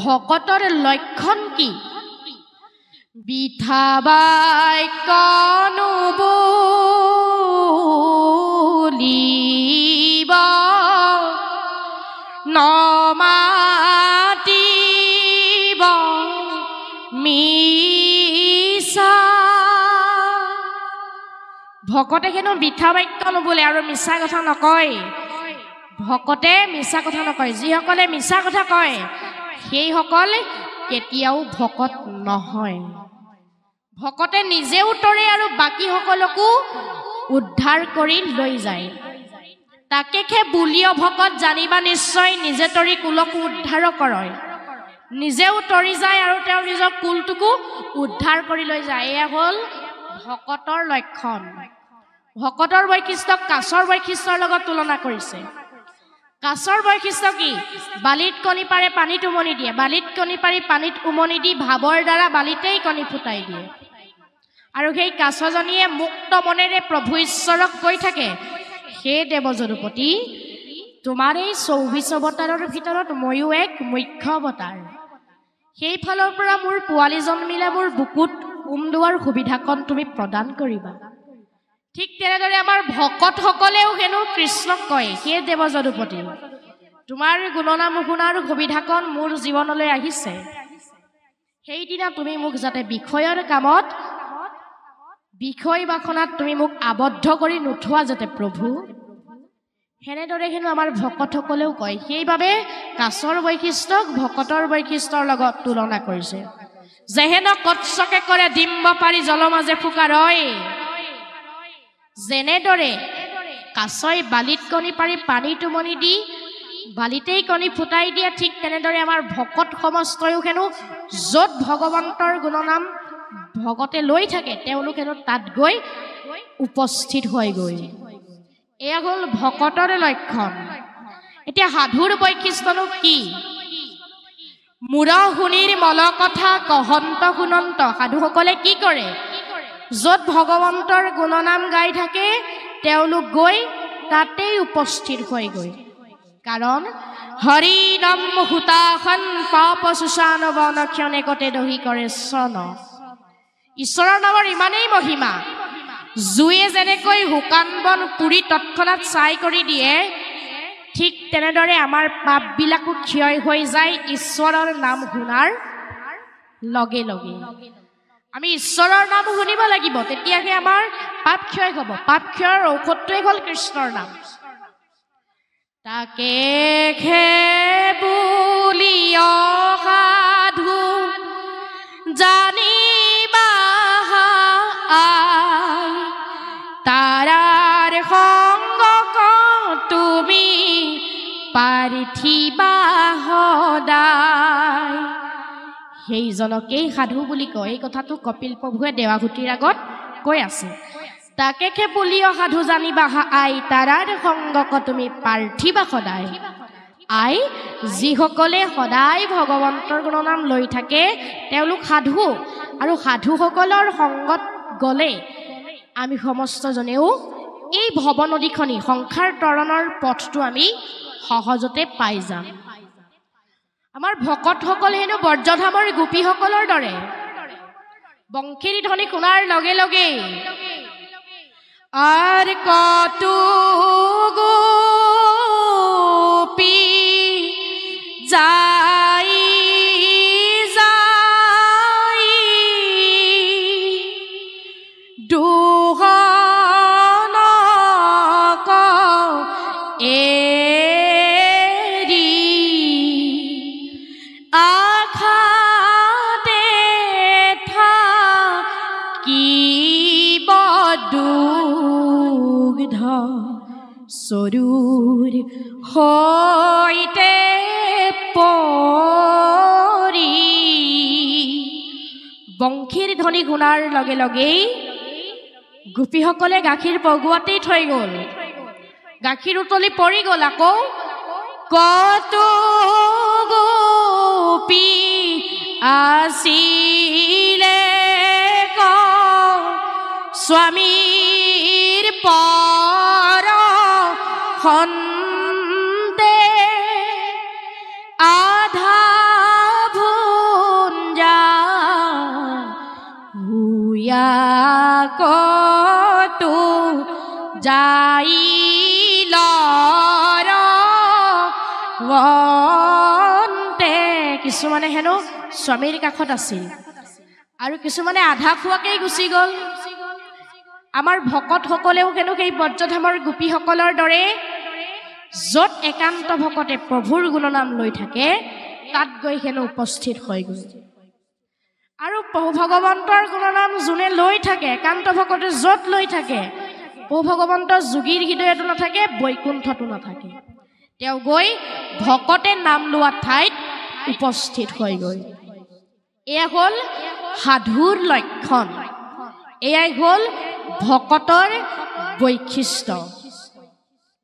ভকতৰ লক্ষণ কি বিঠা বাক্য নুবুলিব নমাতিব মিছা ভকতে হেনো বিঠা বাক্য নুবোলে আৰু মিছা কথা নকয় ভকতে মিছা কথা নকয় যিসকলে মিছা কথা কয় সেইসকল কেতিয়াও ভকত নহয় ভকতে নিজেও তৰে আৰু বাকি সকলকো উদ্ধাৰ কৰি লৈ যায় তাকেহে বুলিও ভকত জানিবা নিশ্চয় নিজে তৰি কুলকো উদ্ধাৰ কৰে নিজেও তৰি যায় আৰু তেওঁ নিজৰ কুলটোকো উদ্ধাৰ কৰি লৈ যায় এয়া হ'ল ভকতৰ লক্ষণ ভকতৰ বৈশিষ্ট্য কাছৰ বৈশিষ্ট্যৰ লগত তুলনা কৰিছে কাছৰ বৈশিষ্ট্য কি বালিত কণী পাৰে পানীত উমনি দিয়ে বালিত কণী পাৰি পানীত উমনি দি ভাবৰ দ্বাৰা বালিতেই কণী ফুটাই দিয়ে আৰু সেই কাছজনীয়ে মুক্ত মনেৰে প্ৰভু ঈশ্বৰক কৈ থাকে হে দেৱজনপতি তোমাৰ এই ২৪ অৱতাৰৰ ভিতৰত ময়ো এক মুখ্য অৱতাৰ সেই ফালৰ পৰা মোৰ পোৱালি জন্মিলে মোৰ বুকুত উমদোৱাৰ সুবিধাকণ তুমি প্ৰদান কৰিবা ঠিক তেনেদৰে আমাৰ ভকতসকলেও হেনো কৃষ্ণক কয় হে দেৱজনপতি তোমাৰ গুণনাম শুনাৰ সুবিধাকণ মোৰ জীৱনলৈ আহিছে সেইদিনা তুমি মোক যাতে বিষয়ৰ কামত বিষয় বাসনাত তুমি মোক আবদ্ধ কৰি নুঠোৱা যাতে প্ৰভু হেনেদৰে হেনো আমাৰ ভকতসকলেও কয় সেইবাবে কাছৰ বৈশিষ্ট্যক ভকতৰ বৈশিষ্ট্যৰ লগত তুলনা কৰিছে যেহেন কচ্ছকে কৰে ডিম্ব পাৰি জলমাজে ফুকা ৰয় যেনেদৰে কাছই বালিত কণী পাৰি পানীত উমনি দি বালিতেই কণী ফুটাই দিয়ে ঠিক তেনেদৰে আমাৰ ভকত সমস্তয়ো হেনো য'ত ভগৱন্তৰ গুণনাম ভগতে লৈ থাকে তেওঁলোক হেনো তাত গৈ উপস্থিত হয় গৈ এয়া হ'ল ভকতৰ লক্ষণ এতিয়া সাধুৰ বৈশিষ্ট্যনো কি মূৰ শুনিৰ মল কথা কহন্ত শুনন্ত সাধুসকলে কি কৰে য'ত ভগৱন্তৰ গুণনাম গাই থাকে তেওঁলোক গৈ তাতেই উপস্থিত হয় গৈ কাৰণ হৰি নাম হুতাখন পাপ সুশান বনক্ষণে কতে দহি কৰে চন ঈশ্বৰৰ নামৰ ইমানেই মহিমা জুয়ে যেনেকৈ শুকান বন পুৰি তৎক্ষণাত ছাই কৰি দিয়ে ঠিক তেনেদৰে আমাৰ পাপবিলাকো ক্ষয় হৈ যায় ঈশ্বৰৰ নাম শুনাৰ লগে লগে আমি ঈশ্বৰৰ নাম শুনিব লাগিব তেতিয়াহে আমাৰ পাপ ক্ষয় হ'ব পাপ ক্ষয়ৰ ঔষধটোৱে হ'ল কৃষ্ণৰ নাম তাকেহে বুলিও সাধু জানিবা তাৰাৰ সংগ তুমি পাৰ্থিবা সদায় সেইজনকেই সাধু বুলি কয় এই কথাটো কপিল প্ৰভুৱে দেৱাহুতিৰ আগত কৈ আছে তাকেহে বুলিও সাধু জানিবা আই তাৰাৰ সংগক তুমি পাৰ্থিবা সদায় আই যিসকলে সদায় ভগৱন্তৰ গুণনাম লৈ থাকে তেওঁলোক সাধু আৰু সাধুসকলৰ সংগত গ'লে আমি সমস্তজনেও এই ভৱ নদীখনি সংসাৰ তৰণৰ পথটো আমি সহজতে পাই যাম আমাৰ ভকতসকল হেনো বৰ্জধামৰ গোপীসকলৰ দৰে বংশীৰ ধ্বনি শুনাৰ লগে লগে আৰ কত গোপী যাই যাই দুহনক এৰি আখাতে থাকিব দুগ্ধ সৰুৰ হৈতে পৰি বংশীৰ ধ্বনি শুনাৰ লগে লগেই গোপীসকলে গাখীৰ পগুৱাতেই থৈ গ'ল গাখীৰ উতলি পৰি গ'ল আকৌ কত গোপী আছিলে স্বামীৰ পৰ খন্তে আধা কতো যাইল ৰন্তে কিছুমানে হেনো স্বামীৰ কাষত আছিল আৰু কিছুমানে আধা খোৱাকেই গুচি গ'ল আমাৰ ভকতসকলেও হেনো সেই বজ্ৰধামৰ গোপীসকলৰ দৰে য'ত একান্ত ভকতে প্ৰভুৰ গুণনাম লৈ থাকে তাত গৈ হেনো উপস্থিত হৈ গ'ল আৰু প্ৰভু ভগৱন্তৰ গুণনাম যোনে লৈ থাকে একান্ত ভকতে য'ত লৈ থাকে প্ৰভু ভগৱন্তৰ যোগীৰ হৃদয়তো নাথাকে বৈকুণ্ঠতো নাথাকে তেওঁ গৈ ভকতে নাম লোৱা ঠাইত উপস্থিত হৈ গ'ল এয়া হ'ল সাধুৰ লক্ষণ এয়াই হ'ল ভকতৰ বৈশিষ্ট্য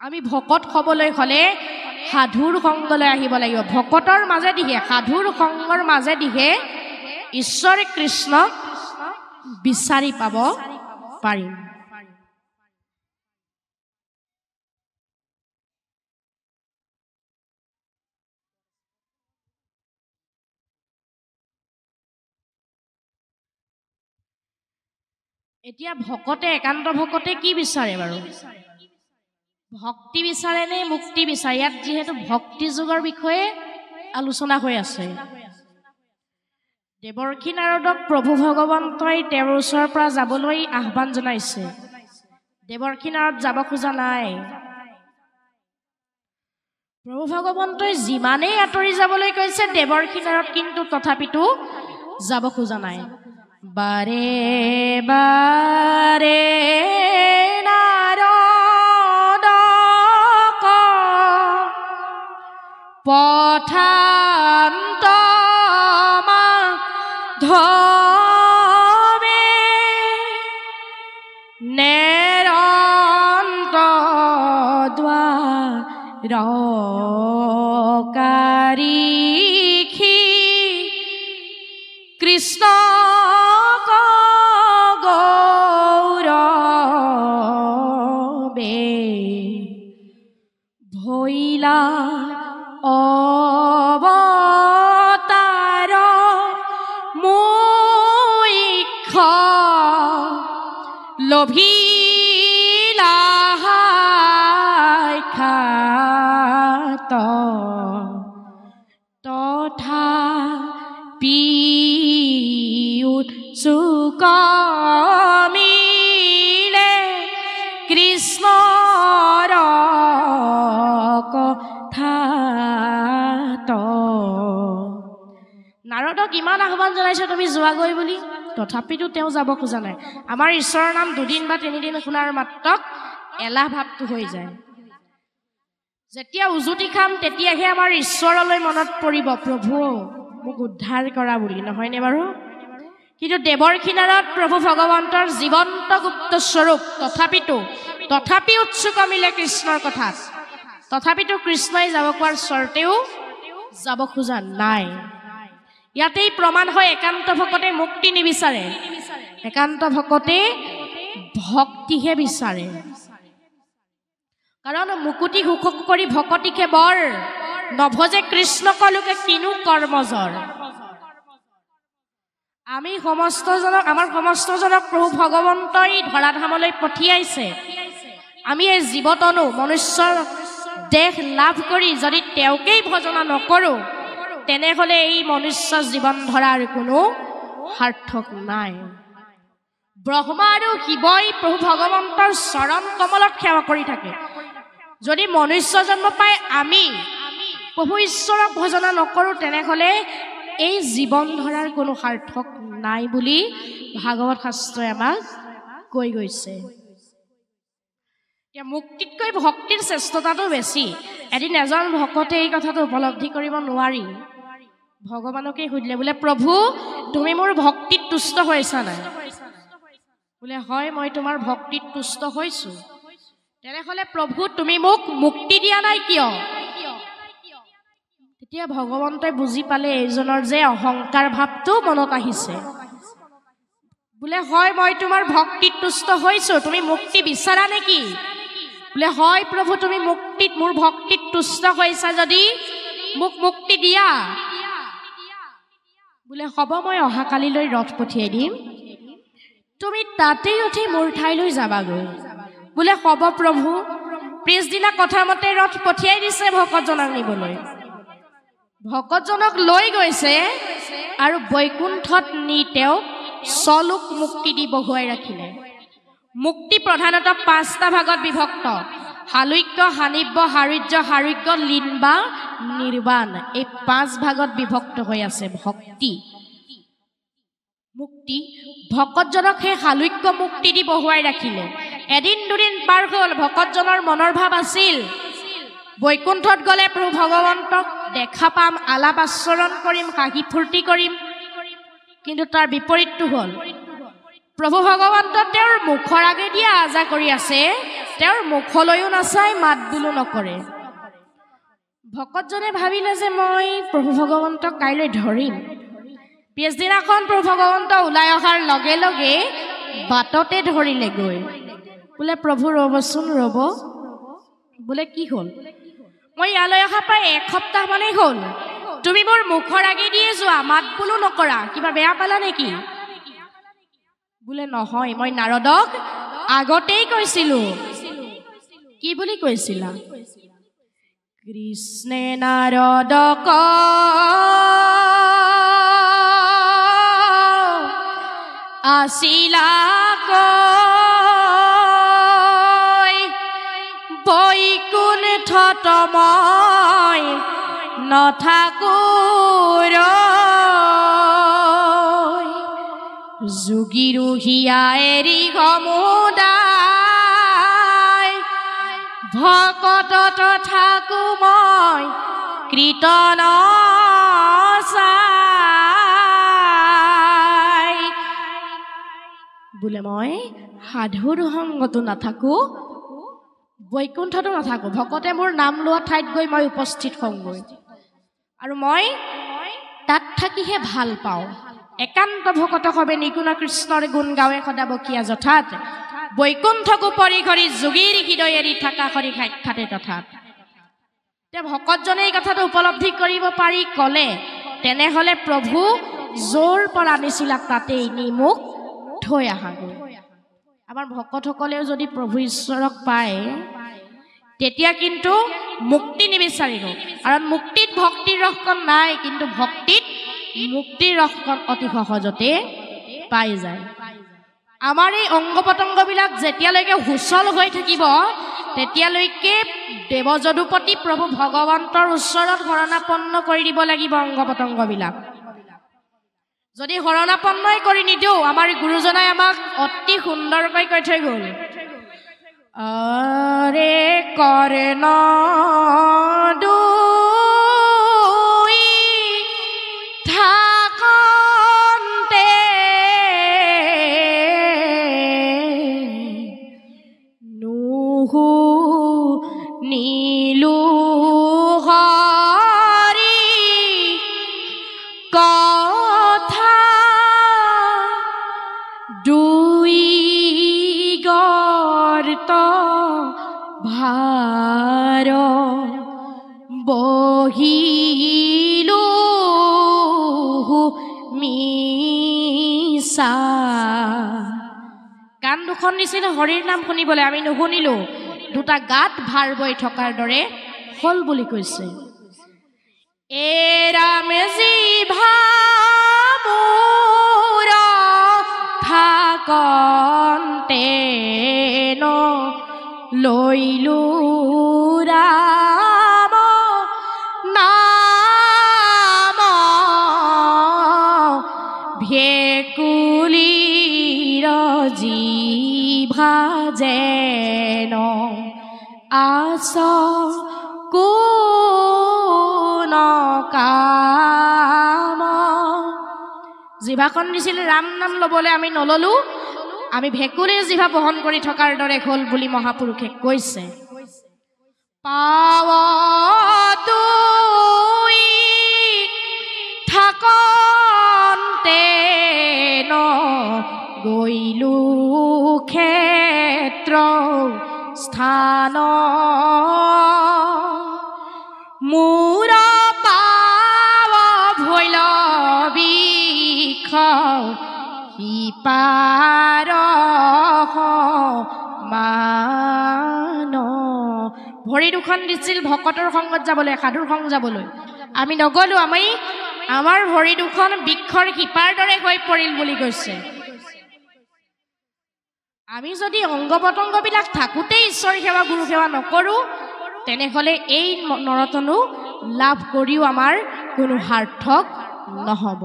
আমি ভকত হ'বলৈ হ'লে সাধুৰ সংগলৈ আহিব লাগিব ভকতৰ মাজেদিহে সাধুৰ সংগৰ মাজেদিহে ঈশ্বৰ কৃষ্ণক বিচাৰি পাব পাৰিম এতিয়া ভকতে একান্ত ভকতে কি বিচাৰে বাৰু ভক্তি বিচাৰে নে মুক্তি বিচাৰে ইয়াত যিহেতু ভক্তি যোগৰ বিষয়ে আলোচনা হৈ আছে দেৱৰ্ষী নাৰদক প্ৰভু ভগৱন্তই তেওঁৰ ওচৰৰ পৰা যাবলৈ আহ্বান জনাইছে দেৱৰ্ষী নাৰদ যাব খোজা নাই প্ৰভু ভগৱন্তই যিমানেই আঁতৰি যাবলৈ কৈছে দেৱৰ্ষী নাৰদ কিন্তু তথাপিতো যাব খোজা নাই বাৰে বাৰে নাৰদক পঠান্ত ধমে নেৰন্ত দ্বাৰকাৰীষি কৃষ্ণ গৌৰবে ভৈলা অৱতাৰ মুখ্য লোভিলা খাত তথা চুকমিলে কৃষ্ণৰ কথাত নাৰদক ইমান আহ্বান জনাইছে তুমি যোৱাগৈ বুলি তথাপিতো তেওঁ যাব খোজা নাই আমাৰ ঈশ্বৰৰ নাম দুদিন বা তিনিদিন শুনাৰ মাত্ৰক এলাহ ভাৱটো হৈ যায় যেতিয়া উজুতি খাম তেতিয়াহে আমাৰ ঈশ্বৰলৈ মনত পৰিব প্ৰভু মোক উদ্ধাৰ কৰা বুলি নহয়নে বাৰু কিন্তু দেৱৰ্ষী নাৰদ প্ৰভু ভগৱন্তৰ জীৱন্ত গুপ্ত স্বৰূপ তথাপি উৎসুক মিলে কৃষ্ণৰ কথাত তথাপিতো কৃষ্ণই যাব কোৱাৰ স্বৰ্তেও যাব খোজা নাই ইয়াতেই প্ৰমাণ হয় একান্ত ভকতে মুক্তি নিবিচাৰে একান্ত ভকতে ভক্তিহে বিচাৰে কাৰণ মুকুতি ঘোষক কৰি ভকতিকে বৰ নভজে কৃষ্ণক লোকে কিনো কৰ্মজৰ আমি আমাৰ সমস্তজনক প্ৰভু ভগৱন্তই ধৰাধামলৈ পঠিয়াইছে আমি এই জীৱতনো মনুষ্যৰ দেহ লাভ কৰি যদি তেওঁকেই ভজনা নকৰোঁ তেনেহ'লে এই মনুষ্য জীৱন ধৰাৰ কোনো সাৰ্থক নাই ব্ৰহ্মা আৰু শিৱই প্ৰভু ভগৱন্তৰ চৰণ কমলত সেৱা কৰি থাকে যদি মনুষ্য জন্ম পাই আমি প্ৰভু ঈশ্বৰক ভজনা নকৰোঁ তেনেহ'লে এই জীৱন ধৰাৰ কোনো সাৰ্থক নাই বুলি ভাগৱত শাস্ত্ৰই আমাক কৈ গৈছে এতিয়া মুক্তিতকৈ ভক্তিৰ শ্ৰেষ্ঠতাটো বেছি এদিন এজন ভকতে এই কথাটো উপলব্ধি কৰিব নোৱাৰি ভগৱানকে সুধিলে বোলে প্ৰভু তুমি মোৰ ভক্তিত তুষ্ট হৈছা নাই বোলে হয় মই তোমাৰ ভক্তিত তুষ্ট হৈছো তেনেহ'লে প্ৰভু তুমি মোক মুক্তি দিয়া নাই কিয় তেতিয়া ভগৱন্তই বুজি পালে এইজনৰ যে অহংকাৰ ভাৱটো মনত আহিছে বোলে হয় মই তোমাৰ ভক্তিত তুষ্ট হৈছো তুমি মুক্তি বিচাৰা নেকি বোলে হয় প্ৰভু তুমি মোৰ ভক্তিত তুষ্ট হৈছা যদি মোক মুক্তি দিয়া বোলে হ'ব মই অহাকালিলৈ ৰথ পঠিয়াই দিম তুমি তাতেই উঠি মোৰ ঠাইলৈ যাবাগৈ বোলে হ'ব প্ৰভু পিছদিনা কথা মতে ৰথ পঠিয়াই দিছে ভকতজনক নিবলৈ ভকতজনক লৈ গৈছে আৰু বৈকুণ্ঠত নি তেওঁক সলোক মুক্তি দি বহুৱাই ৰাখিলে মুক্তি প্ৰধানত 5টা ভাগত বিভক্ত হালুক্য হানিব্য হাৰুজ্য হাৰুজ্য লীন বা নিৰ্বাণ এই 5 ভাগত বিভক্ত হৈ আছে ভক্তি মুক্তি ভকতজনক সেই হালুক্য মুক্তি দি বহুৱাই ৰাখিলে এদিন দুদিন পাৰ হ'ল ভকতজনৰ মনৰ ভাৱ আছিল বৈকুণ্ঠত গ'লে প্ৰভু ভগৱন্তক দেখা পাম আলাপ আচৰণ কৰিম হাঁহি ফূৰ্তি কৰিম কিন্তু তাৰ বিপৰীতটো হ'ল প্ৰভু ভগৱন্ত তেওঁৰ মুখৰ আগেদি আজা কৰি আছে তেওঁৰ মুখলৈও নাচাই মাত বোলো নকৰে ভকতজনে ভাবিলে যে মই প্ৰভু ভগৱন্তক কাইলৈ ধৰিম পিছদিনাখন প্ৰভু ভগৱন্ত ওলাই অহাৰ লগে লগে বাটতে ধৰিলে গৈ বোলে প্ৰভু ৰ'বচোন ৰ'ব বোলে কি হ'ল মই ইয়ালৈ অহা প্ৰায় 1 সপ্তাহ মানেই হ'ল তুমি মোৰ মুখৰ আগেদিয়ে যোৱা মাত বোলো নকৰা কিবা বেয়া পালা নেকি বোলে নহয় মই নাৰদক আগতেই কৈছিলো কি বুলি কৈছিলা কৃষ্ণে নাৰদক আছিলা বৈকুণ্ঠত মই নথাকো যোগীৰো হিয়া এৰি সমুদায় ভকতত থাকো মই কীৰ্তন চাই বোলে মই সাধুৰ সংগতো নাথাকো বৈকুণ্ঠতো নাথাকো ভকতে মোৰ নাম লোৱা ঠাইত গৈ মই উপস্থিত হওঁগৈ আৰু মই তাত থাকিহে ভাল পাওঁ একান্ত ভকত হবে নিগুণ কৃষ্ণৰ গুণ গাৱে সদা বকিয়া যথাত বৈকুণ্ঠকো পৰিঘৰি যোগীৰ হৃদয় এৰি থাকা কৰি সাক্ষাতে তথাত তে ভকতজনে এই কথাটো উপলব্ধি কৰিব পাৰি ক'লে তেনেহ'লে প্ৰভু য'ৰ পৰা আনিছিলা তাতেই নি মোক থৈ আহাগৈ আমাৰ ভকতসকলেও যদি প্ৰভু ঈশ্বৰক পায় তেতিয়া কিন্তু মুক্তি নিবিচাৰিব কাৰণ মুক্তিত ভক্তিৰ ৰসকণ নাই কিন্তু ভক্তিত মুক্তিৰ ৰসকণ অতি সহজতে পাই যায় আমাৰ এই অংগ পতংগবিলাক যেতিয়ালৈকে হুচল হৈ থাকিব তেতিয়ালৈকে দেৱযদুপতি প্ৰভু ভগৱন্তৰ ওচৰত শৰণাপন্ন কৰি দিব লাগিব অংগ পতংগবিলাক যদি শৰণাপন্নই কৰি নিদিওঁ আমাৰ গুৰুজনাই আমাক অতি সুন্দৰকৈ কৈ থৈ গ'ল আৰে কৰ্ণ দুই থাকন্তে নুহু নীলু হৰি কথা দুই গৰ্ত ভাৰ বহিলো মিছা কাণ দুখন দিছিল হৰিৰ নাম শুনিবলৈ আমি নুশুনিলো দুটা গাত ভাৰ বৈ থকাৰ দৰে হল বুলি কৈছে এৰাম জিভা মোৰ থাকন্তে ন লৈলো ৰাম নাম ভেকুলীৰ জিভা যেন আছ কোন কাম জিভাখন দিছিল ৰাম নাম ল'বলৈ আমি নললো আমি ভেকুলীৰ জিভা বহন কৰি থকাৰ দৰে হ'ল বুলি মহাপুৰুষে কৈছে পাৱ তুই থাকন্তে ন গৈলো ক্ষেত্ৰ স্থান মোৰ পাৱ ভৈল বিষ সিপাৰ পান ভৰি দুখন দিছিল ভকতৰ সংগত যাবলৈ সাধুৰ সংগ যাবলৈ আমি নগলো আমাৰ ভৰি দুখন বৃক্ষৰ শিপাৰ দৰে হৈ পৰিল বুলি কৈছে আমি যদি অংগ পতংগবিলাক থাকোতে ঈশ্বৰ সেৱা গুৰু সেৱা নকৰো তেনেহলে এই নৰতনো লাভ কৰিও আমাৰ কোনো সাৰ্থক নহব